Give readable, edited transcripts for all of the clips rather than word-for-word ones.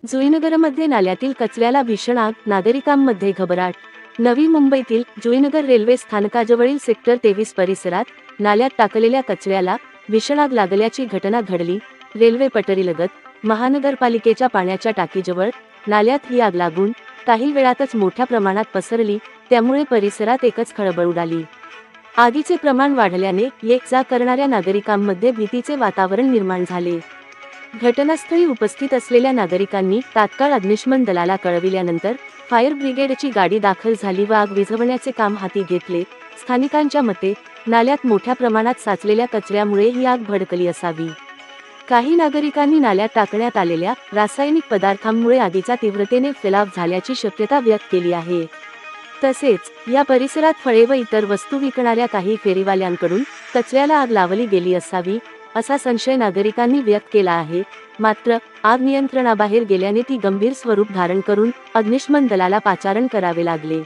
जुईनगरमध्ये नाल्यातील कचऱ्याला भीषण आग, नागरिकांमध्ये घबराट। नवी मुंबईतील जुईनगर रेल्वे स्थानकाजवळील सेक्टर 23 परिसरात नाल्यात टाकलेल्या कचऱ्याला भीषण आग लागल्याची घटना घडली। रेल्वे पटरीलगत महानगरपालिकेच्या पाण्याच्या टाकीजवळ नाल्यात ही आग लागून काही वेळातच मोठ्या प्रमाणात पसरली, त्यामुळे परिसरात एकच खळबळ उडाली। आगीचे प्रमाण वाढल्याने ये-जा करणाऱ्या नागरिकांमध्ये भीतीचे वातावरण निर्माण झाले। घटनास्थळी उपस्थित असलेल्या नागरिकांनी तात्काळ अग्निशमन दलाला कळविल्यानंतर फायर ब्रिगेडची गाडी दाखल झाली व आग विझवण्याचे काम हाती घेतले। स्थानिकांच्या मते नाल्यात मोठ्या प्रमाणात साचलेल्या कचऱ्यामुळे ही आग भडकली असावी। काही नागरिकांनी नाल्यात टाकण्यात आलेल्या रासायनिक पदार्थांमुळे आगीचा तीव्रतेने फैलाव झाल्याची शक्यता व्यक्त केली आहे। तसेच या परिसरात फळे व इतर वस्तू विकणाऱ्या काही फेरीवाल्यांकडून कचऱ्याला आग लावली गेली असावी, असा संशय नागरिकांनी व्यक्त केला आहे। मात्र आग नियंत्रणाबाहेर गेल्याने ती गंभीर स्वरूप धारण करून अग्निशमन दलाला पाचारण करावे लागले।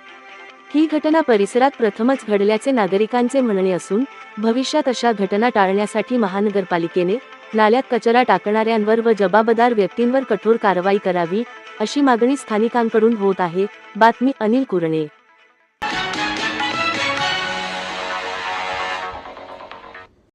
ही घटना परिसरात प्रथमच घडल्याचे नागरिकांचे म्हणणे असून भविष्यात अशा घटना टाळण्यासाठी महानगरपालिकेने नाल्यात कचरा टाकणाऱ्यांवर व जबाबदार व्यक्तींवर कठोर कारवाई करावी, अशी मागणी स्थानिकांकडून होत आहे। बातमी अनिल कुरणे।